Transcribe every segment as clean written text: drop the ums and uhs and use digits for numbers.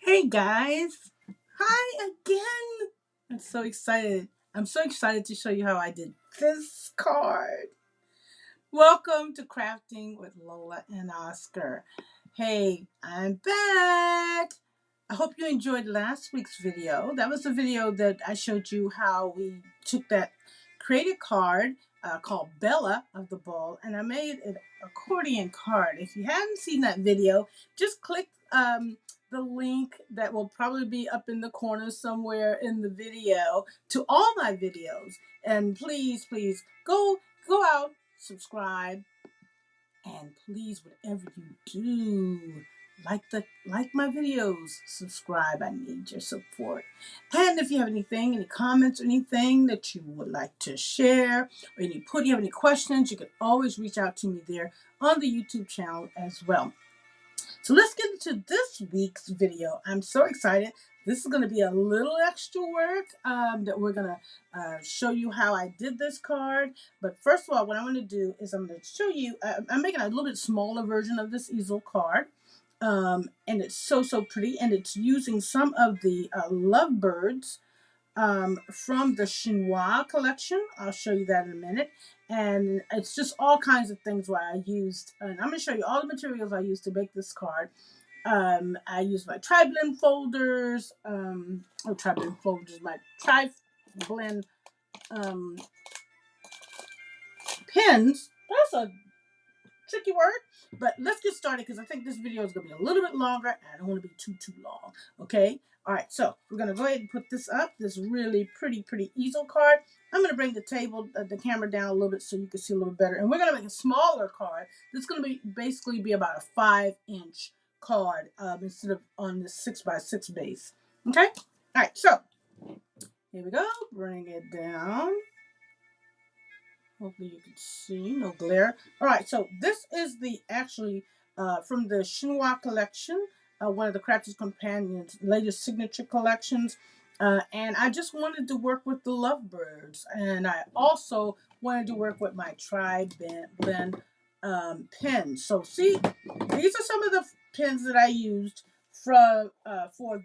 Hey guys, hi again. I'm so excited. I'm so excited to show you how I did this card. Welcome to Crafting with Lola and Oscar. Hey, I'm back. I hope you enjoyed last week's video. That was the video that I showed you how we took that created card called Bella of the Ball, and I made an accordion card. If you haven't seen that video, just click the link that will probably be up in the corner somewhere in the video to all my videos. And please, please go out, subscribe, and please, whatever you do, like my videos, subscribe. I need your support. And if you have anything, any comments, or anything that you would like to share, or you have any questions, you can always reach out to me there on the YouTube channel as well. So let's get into this week's video. I'm so excited. This is going to be a little extra work that we're going to show you how I did this card. But first of all, what I'm going to do is I'm going to show you, I'm making a little bit smaller version of this easel card. And it's so pretty. And it's using some of the lovebirds from the Chinois collection. I'll show you that in a minute. And it's just all kinds of things where I used, and I'm going to show you all the materials I used to make this card. I used my tri-blend folders, my tri-blend pins. That's a tricky word, but let's get started because I think this video is going to be a little bit longer and I don't want to be too long. Okay. All right. So we're going to go ahead and put this up. This really pretty easel card. I'm going to bring the camera down a little bit so you can see a little better. And we're going to make a smaller card. This is going to be basically be about a 5-inch card instead of on this 6x6 base. Okay. All right. So here we go. Bring it down. Hopefully you can see, no glare. All right, so this is the actually from the Chinois collection, one of the Crafter's Companions' latest signature collections. And I just wanted to work with the lovebirds. And I also wanted to work with my Tri-Blend pens. So see, these are some of the pens that I used for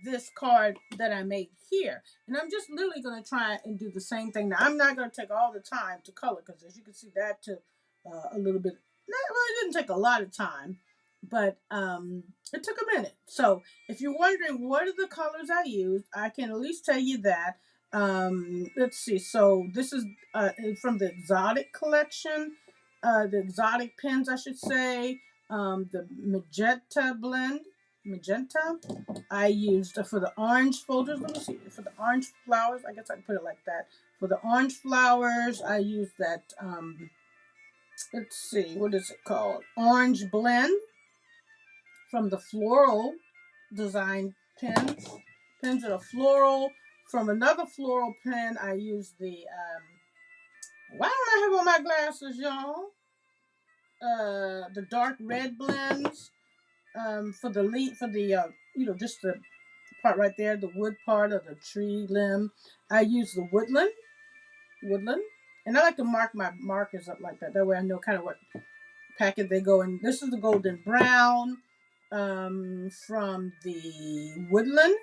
this card that I made here. And I'm just literally going to try and do the same thing. Now, I'm not going to take all the time to color because as you can see, that took a little bit. Well, it didn't take a lot of time, but it took a minute. So if you're wondering what are the colors I used, I can at least tell you that. Let's see. So this is from the Exotic collection, the Exotic pens, I should say. The magenta I used for the orange folders. Let me see. For the orange flowers, I guess I can put it like that. For the orange flowers, I used that, let's see, what is it called? Orange blend from the floral design pens. Pens that are floral. From another floral pen, I used the, why don't I have on my glasses, y'all? The dark red blends. For the just the part right there, the wood part of the tree limb, I use the woodland, and I like to mark my markers up like that. That way I know kind of what packet they go in. This is the golden brown from the woodland.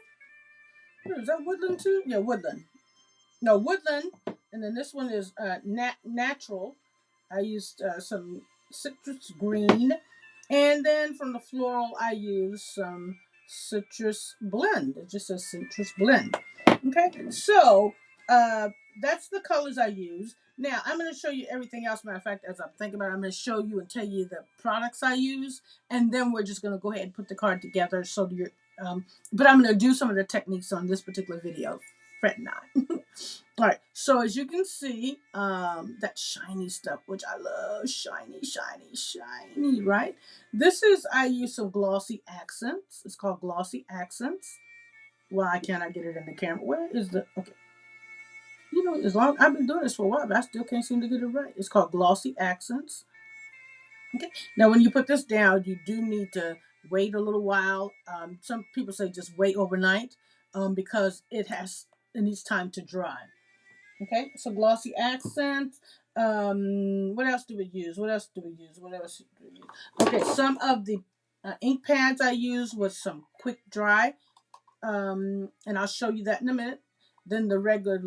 Is that woodland too? Yeah, woodland. No, woodland. And then this one is natural. I used some citrus green. And then from the floral, I use some citrus blend. It just says citrus blend. Okay, so uh, that's the colors I use. Now, I'm going to show you everything else. Matter of fact, as I'm thinking about it, I'm going to show you and tell you the products I use. And then we're just going to go ahead and put the card together. So you're, but I'm going to do some of the techniques on this particular video. Fret not. All right, so as you can see, that shiny stuff, which I love, shiny, shiny, shiny, right? This is, I use some Glossy Accents. It's called Glossy Accents. Why can't I get it in the camera? Where is the, okay. You know, as long, I've been doing this for a while, but I still can't seem to get it right. It's called Glossy Accents. Okay, now when you put this down, you do need to wait a little while. Some people say just wait overnight because it needs time to dry. Okay, so Glossy Accents. What else do we use? What else do we use? What else do we use? Okay, some of the ink pads I use was some Quick-Dry, and I'll show you that in a minute. Then the regular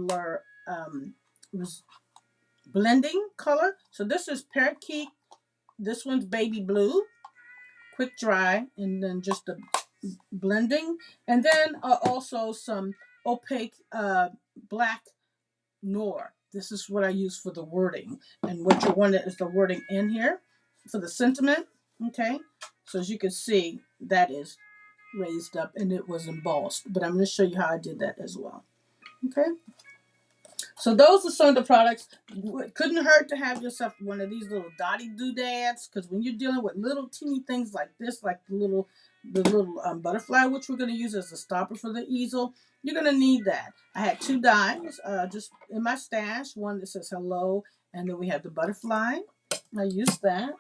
blending color. So this is Parakeet. This one's baby blue, Quick-Dry, and then just the blending, and then also some opaque black Noir. This is what I use for the wording. And what you want is the wording in here for the sentiment. Okay. So as you can see, that is raised up and it was embossed. But I'm going to show you how I did that as well. Okay. So those are some of the products. It couldn't hurt to have yourself one of these little dotty doodads, because when you're dealing with little teeny things like this, like the little butterfly, which we're going to use as a stopper for the easel, you're going to need that. I had 2 dies just in my stash. One that says hello, and then we have the butterfly. I used that.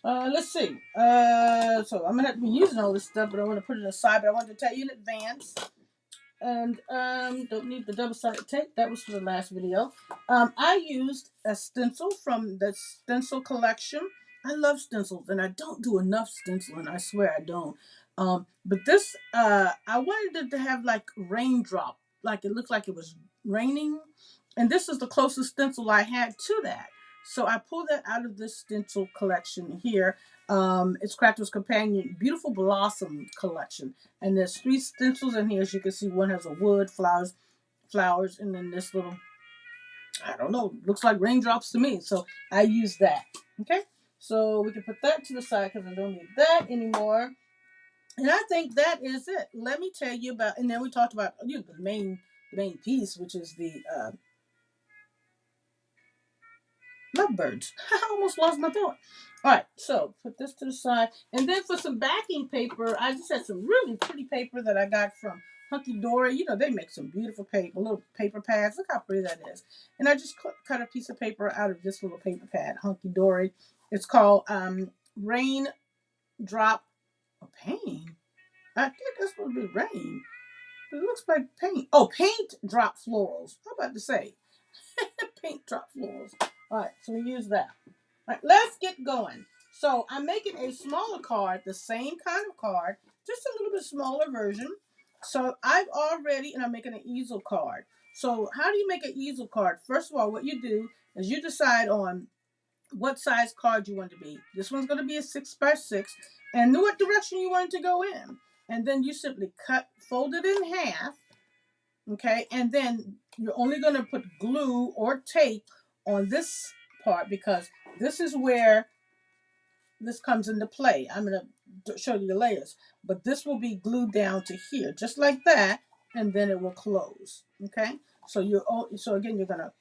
Let's see. So I'm going to have to be using all this stuff, but I want to put it aside. But I wanted to tell you in advance. And don't need the double-sided tape. That was for the last video. I used a stencil from the stencil collection. I love stencils, and I don't do enough stenciling. I swear I don't. But this, I wanted it to have like raindrop, like it looked like it was raining. And this is the closest stencil I had to that. So I pulled that out of this stencil collection here. It's Crafter's Companion Beautiful Blossom collection. And there's 3 stencils in here. As you can see, one has a wood, flowers, and then this little, I don't know, looks like raindrops to me. So I use that. Okay, so we can put that to the side because I don't need that anymore. And I think that is it. Let me tell you about, and then we talked about the main piece, which is the lovebirds. I almost lost my thought. All right, so put this to the side. And then for some backing paper, I just had some really pretty paper that I got from Hunky Dory. You know, they make some beautiful paper, little paper pads. Look how pretty that is. And I just cut a piece of paper out of this little paper pad, Hunky Dory. It's called Raindrop Paint. I think that's supposed to be rain. It looks like paint. Oh, Paint Drop Florals. How about to say? Paint Drop Florals. All right, so we use that. All right, let's get going. So I'm making a smaller card, the same kind of card, just a little bit smaller version. So I've already, and I'm making an easel card. So how do you make an easel card? First of all, what you do is you decide on what size card you want to be. This one's going to be a 6x6, and what direction you want it to go in. And then you simply fold it in half, okay? And then you're only going to put glue or tape on this part because this is where this comes into play. I'm going to show you the layers, but this will be glued down to here, just like that, and then it will close, okay? So again, you're going to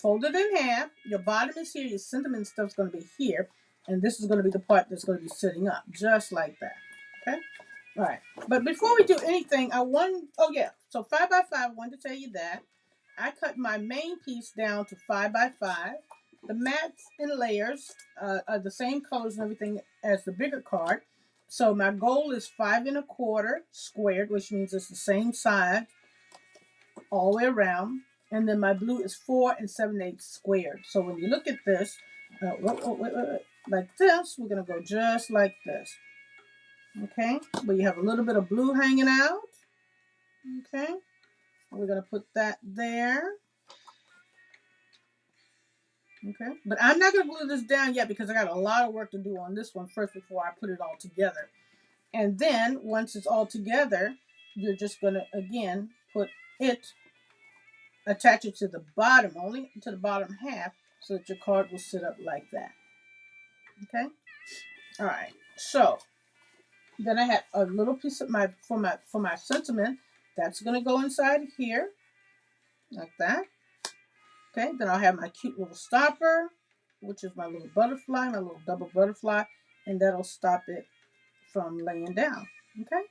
fold it in half. Your bottom is here. Your sentiment stuff's going to be here. And this is going to be the part that's going to be sitting up, just like that. Okay? All right. But before we do anything, oh yeah. So 5x5, I wanted to tell you that. I cut my main piece down to 5x5. The mats and layers are the same colors and everything as the bigger card. So my goal is 5 1/4 squared, which means it's the same size all the way around. And then my blue is 4 7/8 squared. So when you look at this, like this, we're going to go just like this. Okay, but you have a little bit of blue hanging out. Okay, we're going to put that there. Okay, but I'm not going to glue this down yet because I got a lot of work to do on this one first before I put it all together. And then once it's all together, you're just going to again put it, attach it to the bottom, only to the bottom half, so that your card will sit up like that. Okay. All right. So then I have a little piece of my sentiment that's going to go inside here like that. Okay. Then I'll have my cute little stopper, which is my little butterfly, my little double butterfly, and that'll stop it from laying down. Okay.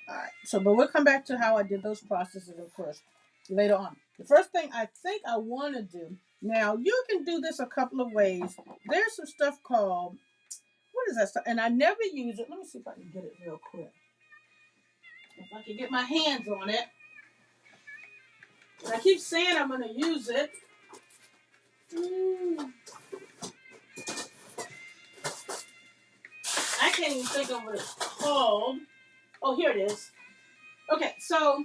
All right. So, but we'll come back to how I did those processes first later on. The first thing I think I want to do now, you can do this a couple of ways. There's some stuff called, what is that stuff? And I never use it. Let me see if I can get it real quick. If I can get my hands on it. I keep saying I'm going to use it. I can't even think of what it's called. Oh, here it is. Okay, so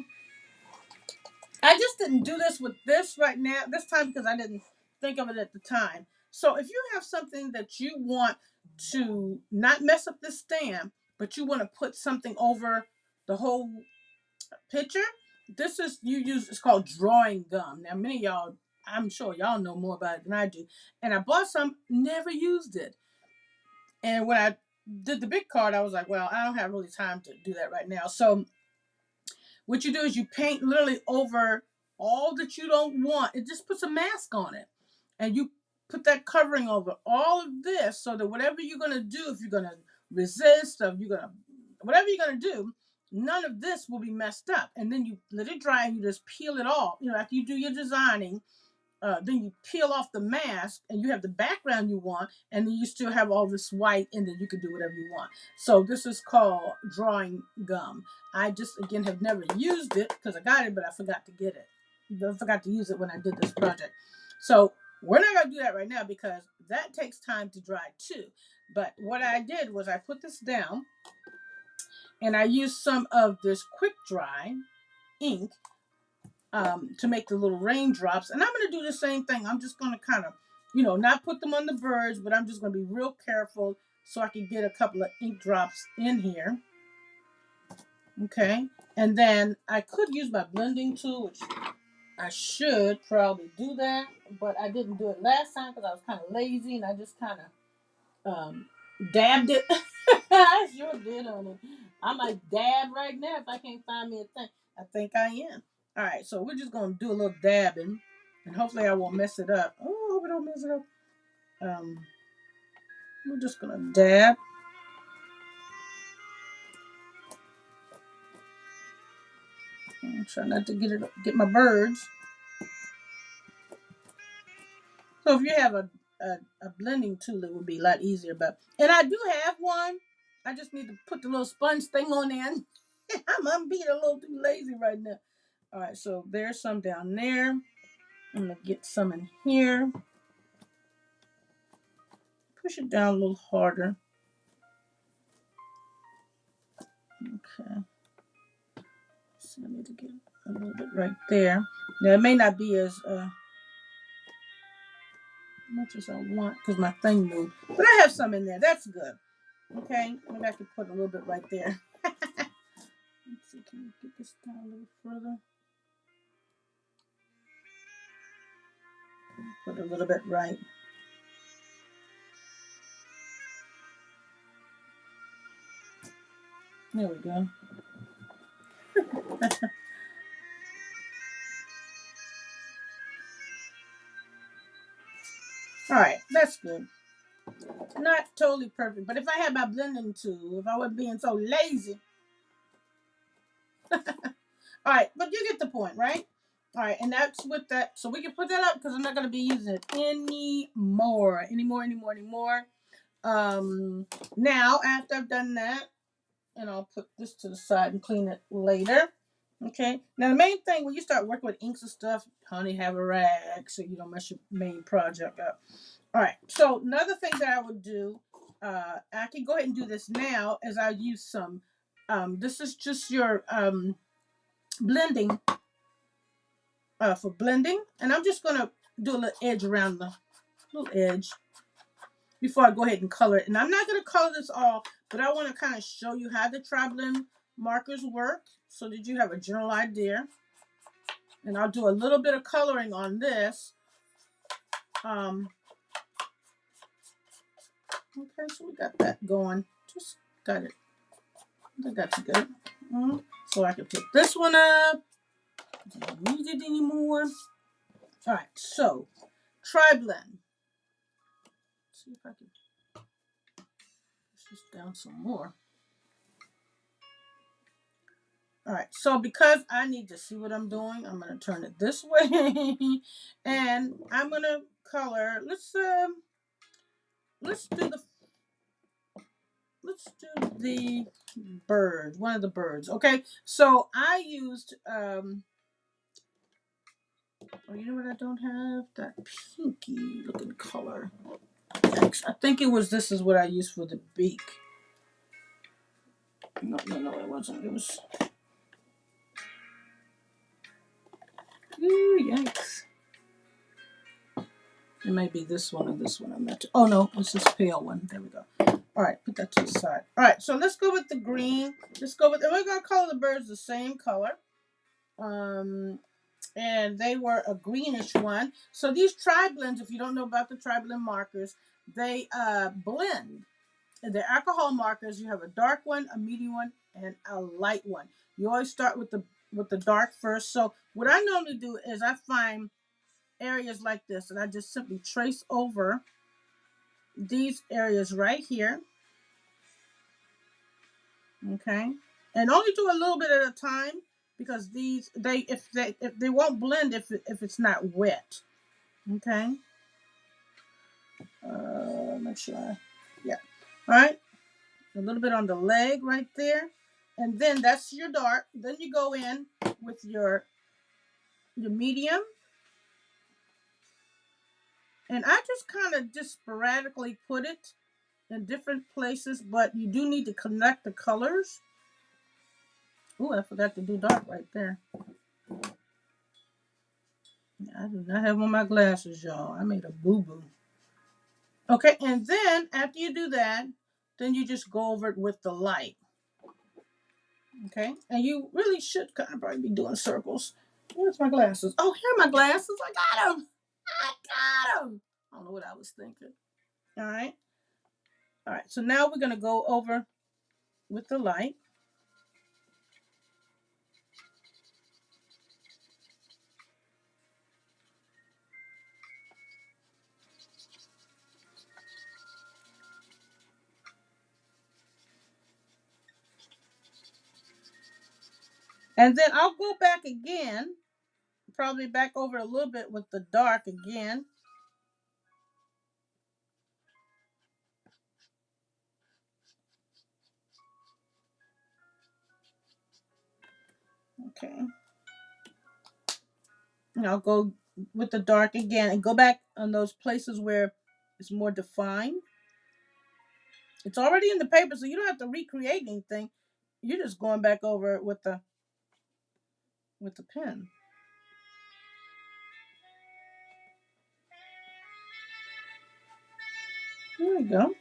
I just didn't do this with this right now, this time, because I didn't think of it at the time. So if you have something that you want to not mess up the stamp, but you want to put something over the whole picture, this is, you use, it's called drawing gum. Now, many of y'all, I'm sure y'all know more about it than I do. And I bought some, never used it. And when I did the big card, I was like, well, I don't have really time to do that right now. So what you do is you paint literally over all that you don't want. It just puts a mask on it. And you put that covering over all of this so that whatever you're going to do, if you're going to resist, or if you're going to, whatever you're going to do, none of this will be messed up. And then you let it dry and you just peel it off. You know, after you do your designing, then you peel off the mask and you have the background you want, and then you still have all this white, and then you can do whatever you want. So this is called drawing gum. I just, again, have never used it because I got it, but I forgot to get it. I forgot to use it when I did this project. So we're not going to do that right now because that takes time to dry too. But what I did was I put this down and I used some of this Quick-Dry ink to make the little raindrops. And I'm going to do the same thing. I'm just going to kind of, not put them on the birds, but I'm just going to be real careful so I can get a couple of ink drops in here. Okay. And then I could use my blending tool, which I should probably do that, but I didn't do it last time because I was kind of lazy and I just kind of dabbed it. I sure did on it. I might dab right now if I can't find me a thing. I think I am. All right, so we're just going to do a little dabbing, and hopefully I won't mess it up. Oh, I hope I don't mess it up. We're just going to dab. I'm trying not to get my birds. So if you have a blending tool, it would be a lot easier. And I do have one. I just need to put the little sponge thing on in. I'm being a little too lazy right now. All right, so there's some down there. I'm going to get some in here. Push it down a little harder. Okay. So I need to get a little bit right there. Now, it may not be as much as I want because my thing moved. But I have some in there. That's good. Okay. Maybe I could put a little bit right there. Let's see. Can we get this down a little further? Put a little bit right. There we go. All right, that's good. Not totally perfect, but if I had my blending tool, if I wasn't being so lazy. All right, but you get the point, right? All right, and that's with that. So we can put that up because I'm not going to be using it anymore. Now, after I've done that, and I'll put this to the side and clean it later. Okay. Now, the main thing when you start working with inks and stuff, honey, have a rag so you don't mess your main project up. All right. So another thing that I would do, I can go ahead and do this now, as I use some. This is just your blending for blending, and I'm just gonna do a little edge around little edge before I go ahead and color it. And I'm not going to color this all, but I want to kind of show you how the tri-blend markers work so that you have a general idea. And I'll do a little bit of coloring on this. Okay, so we got that going. Just got it. I think that's good. So I can pick this one up. Don't need it anymore. All right, so tri-blend. See if I can push this down some more. All right, so because I need to see what I'm doing, I'm going to turn it this way, and I'm going to color. Let's do the bird, one of the birds. Okay, so I used oh, you know what I don't have? That pinky looking color. Yikes. I think it was, this is what I used for the beak. No, it wasn't. It was, ooh, yikes. It may be this one or this one. I'm not. Oh no, it's this pale one. There we go. All right, put that to the side. All right, so let's go with the green. Let's go with, and we're gonna color the birds the same color. And they were a greenish one. So these tri-blends, if you don't know about the tri-blend markers, they blend. And the alcohol markers, you have a dark one, a medium one, and a light one. You always start with the dark first. So what I normally do is I find areas like this, and I just simply trace over these areas right here. Okay, and only do a little bit at a time, because these if they won't blend if it's not wet. Okay, make sure yeah. All right, a little bit on the leg right there, and then that's your dark. Then you go in with your medium, and I just kind of just sporadically put it in different places, but you do need to connect the colors. Oh, I forgot to do dark right there. I do not have on my glasses, y'all. I made a boo-boo. Okay, and then after you do that, then you just go over it with the light. Okay, and you really should kind of probably be doing circles. Where's my glasses? Oh, here are my glasses. I got them. I got them. I don't know what I was thinking. All right. All right, so now we're going to go over with the light. And then I'll go back again, probably back over a little bit with the dark again. Okay. And I'll go with the dark again and go back on those places where it's more defined. It's already in the paper, so you don't have to recreate anything. You're just going back over it with the pen. There we go.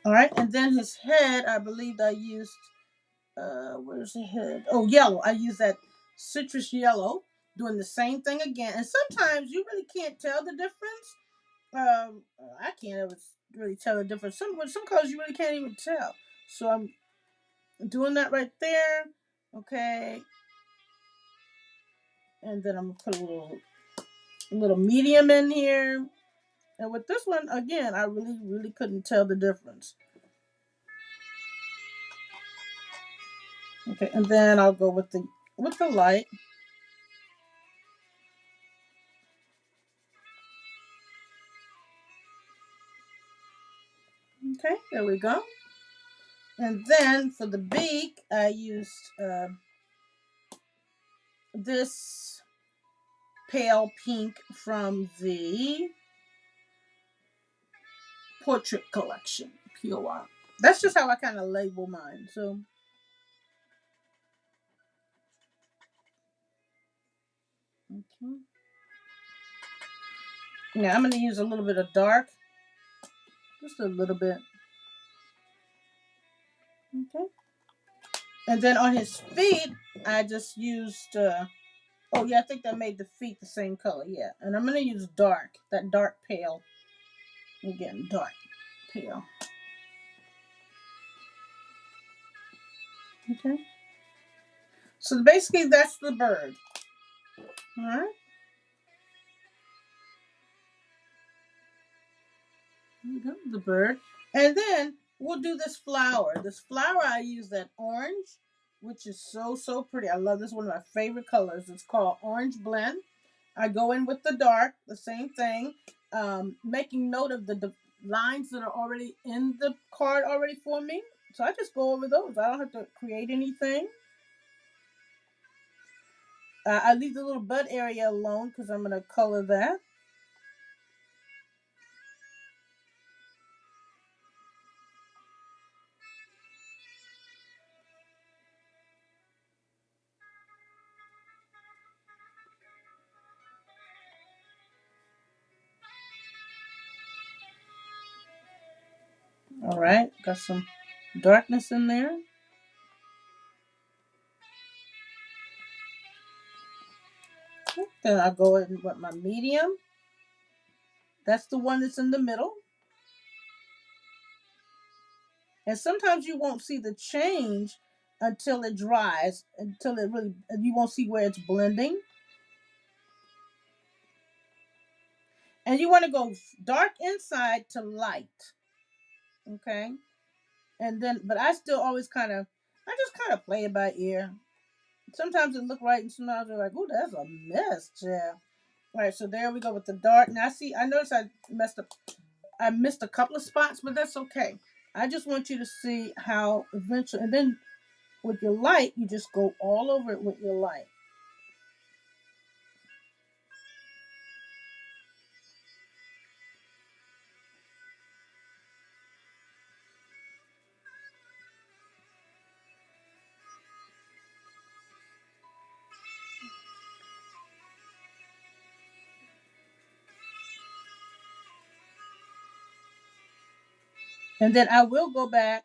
All right, and then his head, I believe I used, where's the head? Oh, yellow. I used that citrus yellow, doing the same thing again. And sometimes you really can't tell the difference. I can't ever really tell the difference. Some colors you really can't even tell. So I'm doing that right there. Okay. And then I'm gonna put a little medium in here. And with this one, again, I really couldn't tell the difference. Okay, and then I'll go with the light. Okay, there we go. And then for the beak, I used this pale pink from the Portrait Collection, POR. That's just how I kind of label mine. So, okay. Now I'm going to use a little bit of dark, just a little bit. Okay. And then on his feet, I just used, oh yeah, I think that made the feet the same color, yeah. And I'm going to use dark, that dark pale. Again, dark pale. Okay. So basically that's the bird. All right. The bird. And then we'll do this flower. This flower, I use that orange, which is so pretty. I love this, one of my favorite colors. It's called Orange Blend. I go in with the dark, the same thing, making note of the lines that are already in the card already for me. So I just go over those. I don't have to create anything. I leave the little bud area alone because I'm going to color that. All right, got some darkness in there. Then I'll go in with my medium. That's the one that's in the middle. And sometimes you won't see the change until it dries, until it really, you won't see where it's blending. And you want to go dark inside to light. Okay. And then, but I still always I just kind of play it by ear. Sometimes it look right and sometimes they're like, oh, that's a mess, yeah. All right, so there we go with the dark. Now, I noticed I missed a couple of spots, but that's okay. I just want you to see how eventually, and then with your light, you just go all over it with your light. And then I will go back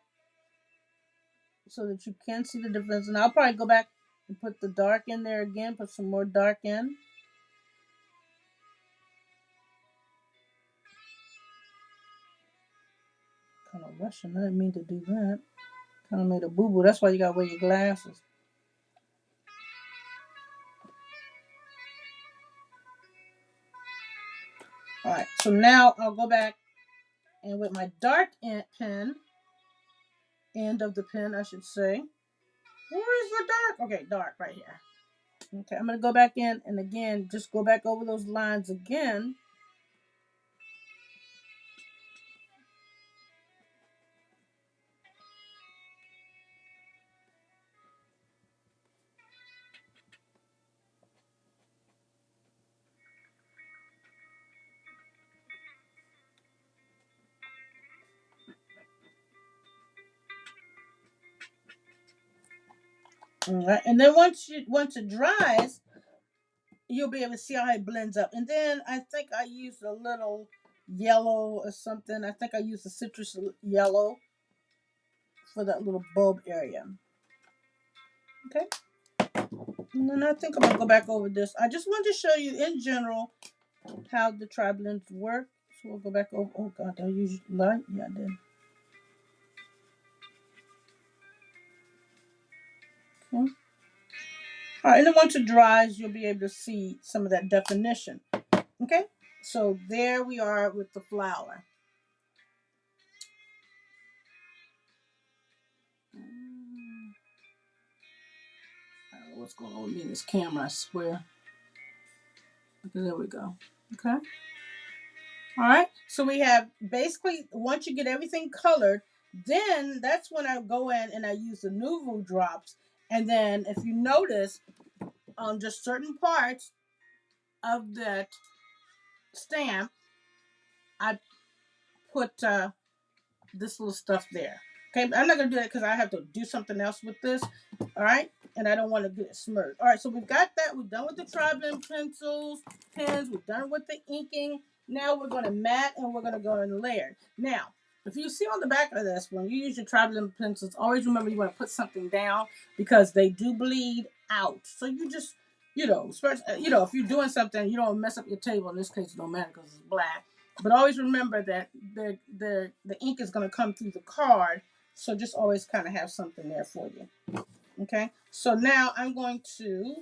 so that you can see the difference. And I'll probably go back and put the dark in there again, put some more dark in. Kind of rushing. I didn't mean to do that. Kind of made a boo-boo. That's why you gotta wear your glasses. All right, so now I'll go back and with my dark pen, end of the pen, I should say. Where is the dark? Okay, dark right here. Okay, I'm gonna go back in and again, just go back over those lines again. All right, and then once it dries, you'll be able to see how it blends up. And then I think I used a little yellow or something. I think I used the citrus yellow for that little bulb area. Okay. And then I think I'm gonna go back over this. I just wanted to show you in general how the tri-blends work. So we'll go back over. Oh God, did I use light? Yeah, I did. Okay. All right, and then once it dries, you'll be able to see some of that definition. Okay, so there we are with the flower. I don't know what's going on with me in this camera, I swear. Okay, there we go. Okay. All right, so we have basically, once you get everything colored, then that's when I go in and I use the Nouveau drops. And then if you notice, on just certain parts of that stamp, I put this little stuff there. Okay, I'm not gonna do that because I have to do something else with this. All right, and I don't want to get it smudged. All right, so we've got that. We're done with the tri-blend pencils, pens. We're done with the inking. Now we're going to mat and we're going to go and layer. Now, if you see on the back of this, when you use your Tri-Blend pencils, always remember you want to put something down because they do bleed out. So you just, if you're doing something, you don't mess up your table. In this case, it don't matter because it's black. But always remember that the ink is going to come through the card. So just always kind of have something there for you. Okay. So now I'm going to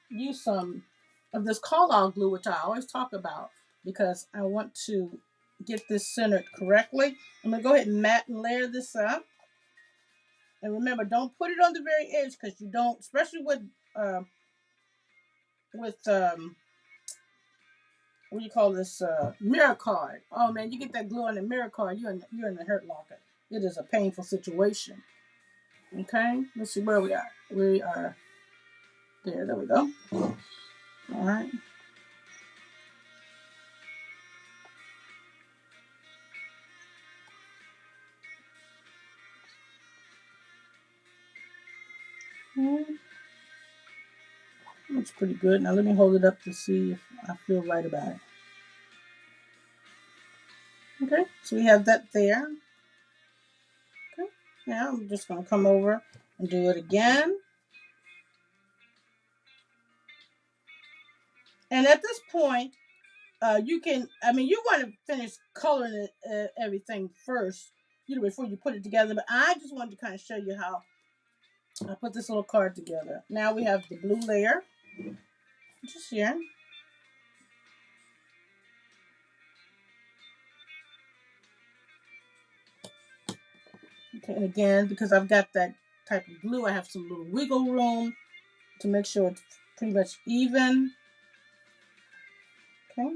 use some of this call-out glue, which I always talk about because I want to get this centered correctly. I'm going to go ahead and mat and layer this up. And remember, don't put it on the very edge because you don't, especially with what do you call this, mirror card. Oh man, you get that glue on the mirror card, you're in the hurt locker. It is a painful situation. Okay, let's see where we are. We are there. There we go. All right. Looks pretty good. Now let me hold it up to see if I feel right about it. Okay, so we have that there. Okay, now I'm just going to come over and do it again. And at this point, you want to finish coloring it, everything first, before you put it together. But I just wanted to kind of show you how I put this little card together. Now we have the blue layer, just here. Okay, and again, because I've got that type of glue, I have some little wiggle room to make sure it's pretty much even. Okay.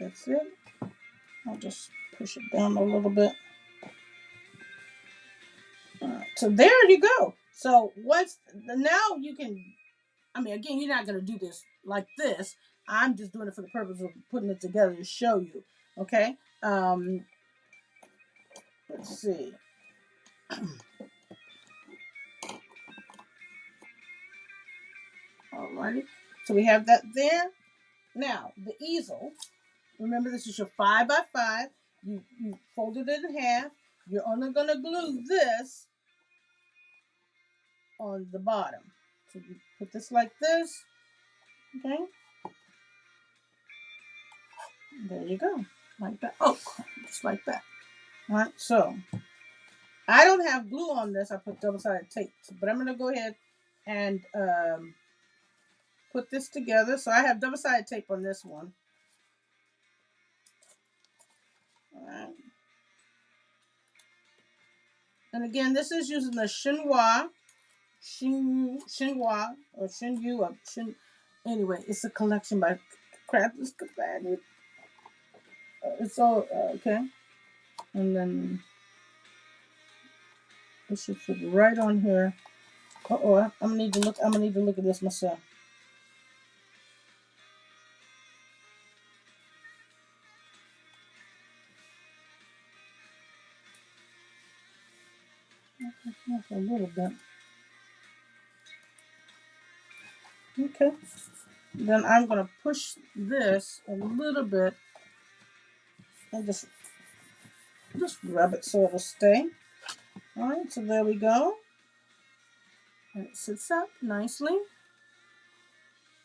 That's it. I'll just push it down a little bit. All right, so there you go. So now you can, again, you're not going to do this like this. I'm just doing it for the purpose of putting it together to show you. Okay. Let's see. Alrighty. So we have that there. Now, the easel. Remember, this is your 5x5. You folded it in half. You're only going to glue this on the bottom. So you put this like this. Okay. There you go. Like that. Oh, just like that. All right. So I don't have glue on this. I put double-sided tape. But I'm going to go ahead and put this together. So I have double-sided tape on this one. All right. And again, this is using the Chinois, or Shinyu, or Shin. Anyway, it's a collection by Craftless Companion. It's all okay. And then it should fit right on here. Oh, I'm gonna need to look. I'm gonna need to look at this myself. A little bit. Okay. Then I'm gonna push this a little bit and just rub it so it'll stay. All right. So there we go. And it sits up nicely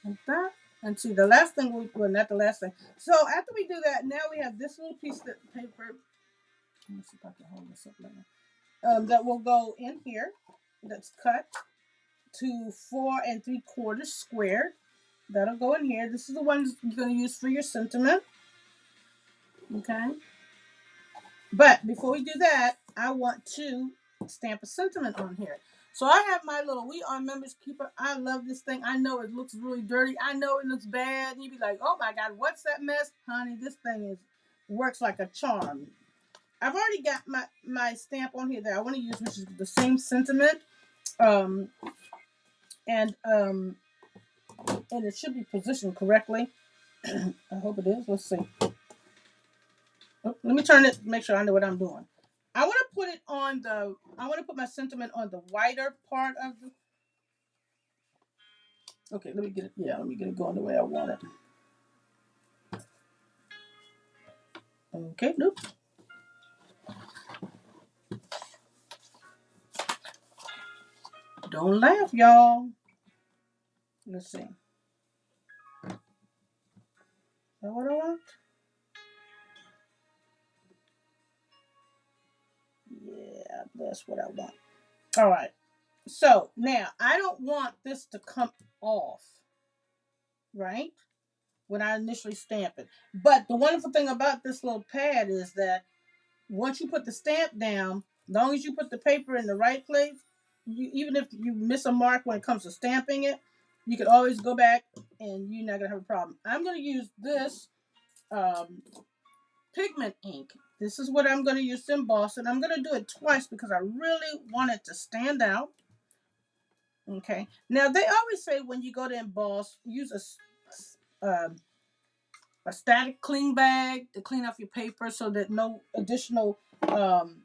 like that. And see, the last thing well, not the last thing. So after we do that, now we have this little piece of paper. Let me see if I can hold this up later. That will go in here. That's cut to 4 3/4 squared. That'll go in here. This is the one you're going to use for your sentiment. Okay. But before we do that, I want to stamp a sentiment on here. So I have my little We Are Members Keeper. I love this thing. I know it looks really dirty. I know it looks bad. You'd be like, oh my God, what's that mess? Honey, this thing works like a charm. I've already got my stamp on here that I want to use, which is the same sentiment. And it should be positioned correctly. I hope it is. Let's see. Oh, let me turn it, make sure I know what I'm doing. I want to put my sentiment on the whiter part of Okay, let me get it. Yeah, let me get it going the way I want it. Okay, nope. Don't laugh, y'all. Let's see. Is that what I want? Yeah, that's what I want. All right. So now I don't want this to come off, right? When I initially stamp it. But the wonderful thing about this little pad is that once you put the stamp down, as long as you put the paper in the right place, even if you miss a mark when it comes to stamping it, you can always go back and you're not going to have a problem. I'm going to use this um, pigment ink. This is what I'm going to use to emboss, and I'm going to do it twice because I really want it to stand out. Okay. Now, they always say when you go to emboss, use a static cling bag to clean off your paper so that no additional um,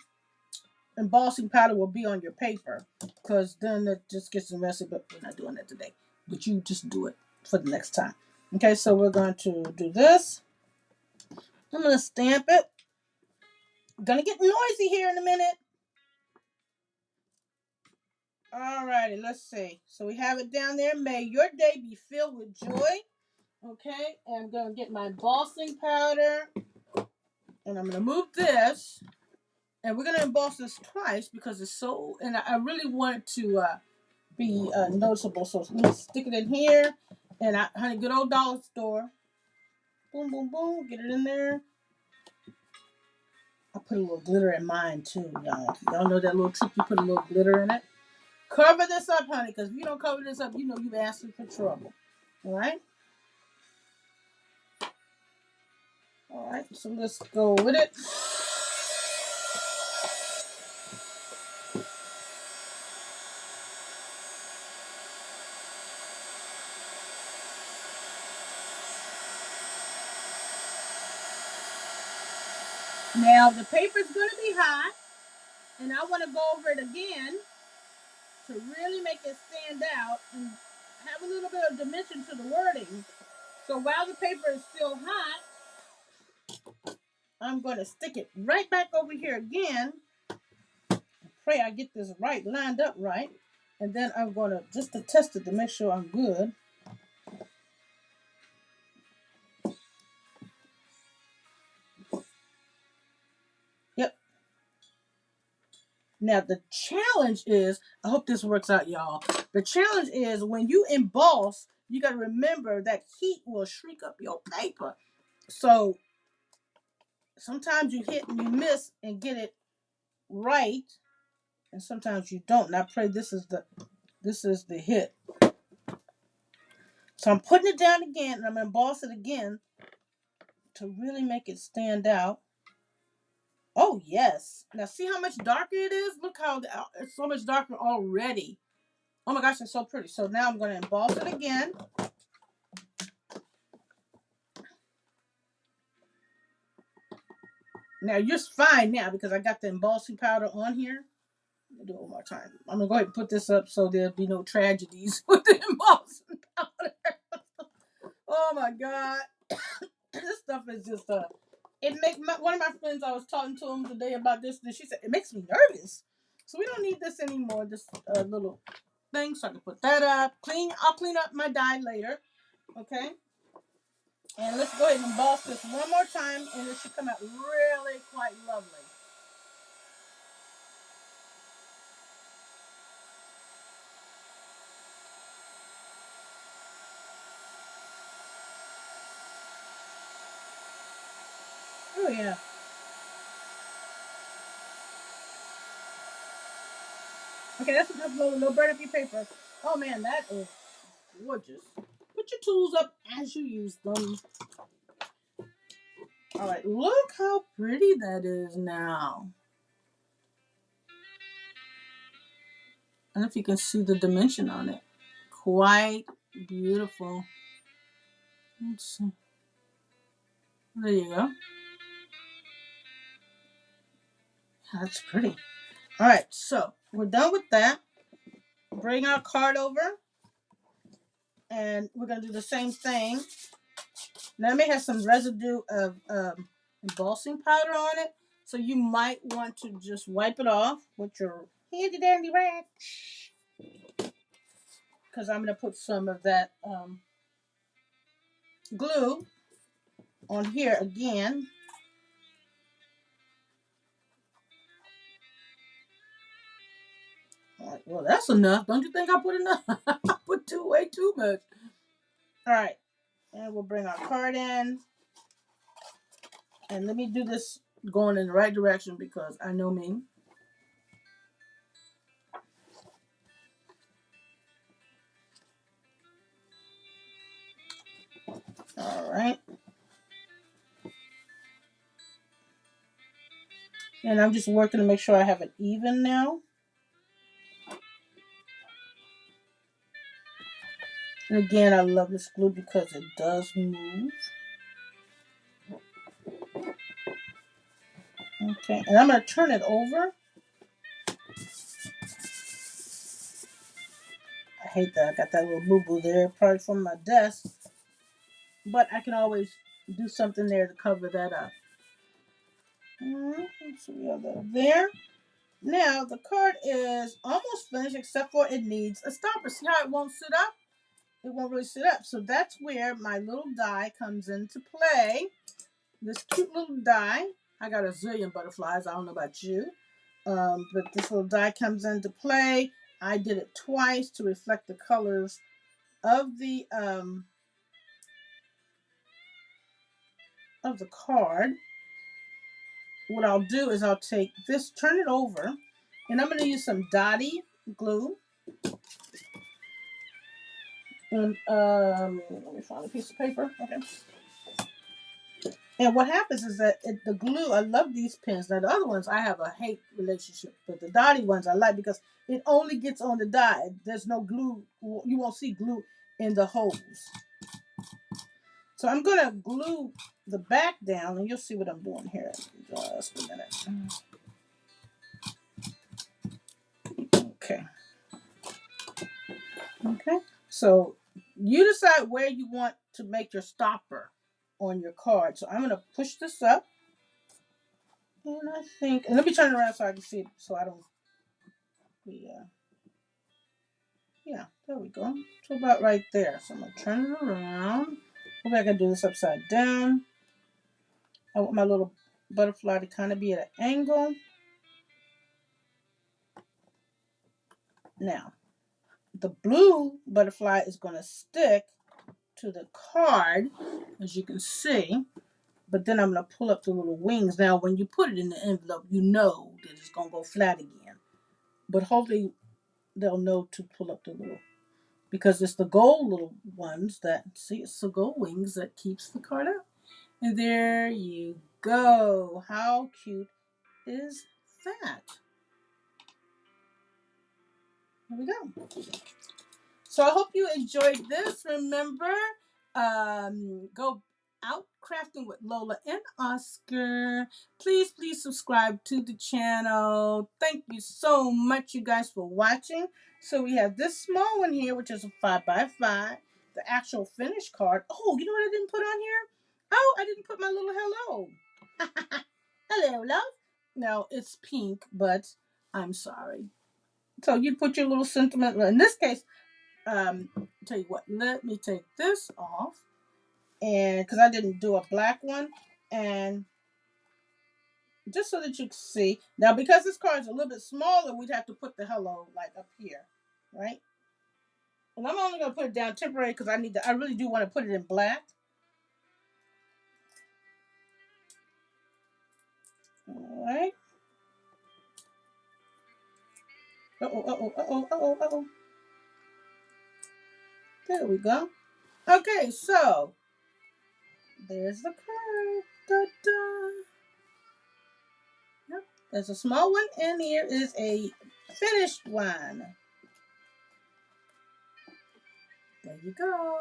embossing powder will be on your paper, because then it just gets messy. But we're not doing that today. But you just do it for the next time. Okay, so we're going to do this. I'm going to stamp it. I'm going to get noisy here in a minute. All righty, let's see. So we have it down there. May your day be filled with joy. Okay, and I'm going to get my embossing powder. And I'm going to move this. And we're going to emboss this twice because it's so, and I really want it to be noticeable. So let me stick it in here. And honey, good old dollar store. Boom, boom, boom. Get it in there. I put a little glitter in mine too, y'all. Y'all know that little trick, you put a little glitter in it. Cover this up, honey, because if you don't cover this up, you know you've asking for trouble. All right? All right, so let's go with it. Now, the paper's going to be hot, and I want to go over it again to really make it stand out and have a little bit of dimension to the wording. So while the paper is still hot, I'm going to stick it right back over here again. Pray I get this right, lined up right. And then I'm going to, just to test it to make sure I'm good. Yep. Now the challenge is, I hope this works out, y'all. The challenge is when you emboss, you got to remember that heat will shrink up your paper. So sometimes you hit and you miss and get it right, and sometimes you don't. And I pray this is the hit. So I'm putting it down again, and I'm gonna emboss it again to really make it stand out. Oh yes. Now see how much darker it is? Look how it's so much darker already. Oh my gosh, it's so pretty. So now I'm gonna emboss it again. Now you're fine now because I got the embossing powder on here. Do it one more time. I'm gonna go ahead and put this up so there'll be no tragedies with the embossing powder. Oh my god, this stuff is just It make one of my friends. I was talking to him today about this, and she said it makes me nervous. So we don't need this anymore. This little thing, so I can put that up. I'll clean up my die later. Okay. And let's go ahead and emboss this one more time, and it should come out really quite lovely. Oh yeah. Okay, that's enough. No burn up your paper. Oh man, that is gorgeous. Put your tools up as you use them. All right, look how pretty that is now. I don't know if you can see the dimension on it. Quite beautiful. Let's see. There you go. That's pretty. All right, so we're done with that. Bring our card over. And we're going to do the same thing. Now, it may have some residue of embossing powder on it. So you might want to just wipe it off with your handy dandy rag. Because I'm going to put some of that glue on here again. All right, well, that's enough. Don't you think I put enough? I put way too much. All right. And we'll bring our card in. And let me do this going in the right direction because I know me. All right. And I'm just working to make sure I have it even now. And again, I love this glue because it does move. Okay, and I'm going to turn it over. I hate that I got that little boo-boo there, probably from my desk. But I can always do something there to cover that up. So we have that there. Now, the card is almost finished except for it needs a stopper. See how it won't sit up? It won't really sit up. So that's where my little die comes into play. This cute little die. I got a zillion butterflies. I don't know about you. But this little die comes into play. I did it twice to reflect the colors of the card. What I'll do is I'll take this, turn it over, and I'm going to use some dotty glue. And let me find a piece of paper. Okay. And what happens is that the glue, I love these pens. Now the other ones I have a hate relationship, but the dotty ones I like because it only gets on the die. There's no glue. You won't see glue in the holes. So I'm going to glue the back down, and you'll see what I'm doing here in just a minute. Okay. Okay. So you decide where you want to make your stopper on your card. So I'm going to push this up. And I think, and let me turn it around so I can see it, so I don't, yeah, there we go. So about right there. So I'm going to turn it around. Maybe I can do this upside down. I want my little butterfly to kind of be at an angle. Now, the blue butterfly is going to stick to the card, as you can see. But then I'm going to pull up the little wings. Now, when you put it in the envelope, you know that it's going to go flat again. But hopefully they'll know to pull up the little, because it's the gold little ones that, see, it's the gold wings that keeps the card up. And there you go. How cute is that? There we go. So I hope you enjoyed this. Remember, go out crafting with Lola and Oscar. Please subscribe to the channel. Thank you so much, you guys, for watching. So we have this small one here, which is a 5x5. The actual finished card. Oh, you know what I didn't put on here? Oh, I didn't put my little hello. Hello, love. No, it's pink, but I'm sorry. So you put your little sentiment. In this case, tell you what, let me take this off, and because I didn't do a black one, and just so that you can see. Now, because this card is a little bit smaller, we'd have to put the hello like up here, right? And I'm only gonna put it down temporary because I really do want to put it in black. All right. Uh-oh. There we go. Okay, so there's the card. Da-da. Yep. There's a small one, and here is a finished one. There you go.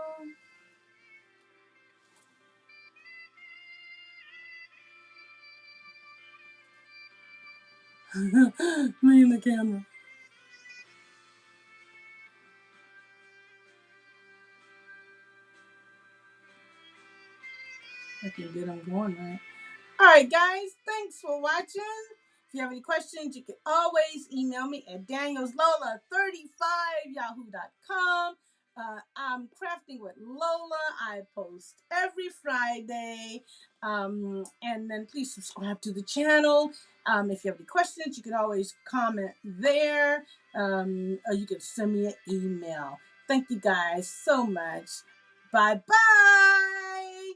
Me and the camera. can get them going right. All right, guys, thanks for watching. If you have any questions, you can always email me at danielslola35yahoo.com. I'm crafting with Lola. I post every Friday. And then please subscribe to the channel. If you have any questions, you can always comment there. Or you can send me an email. Thank you guys so much. Bye-bye.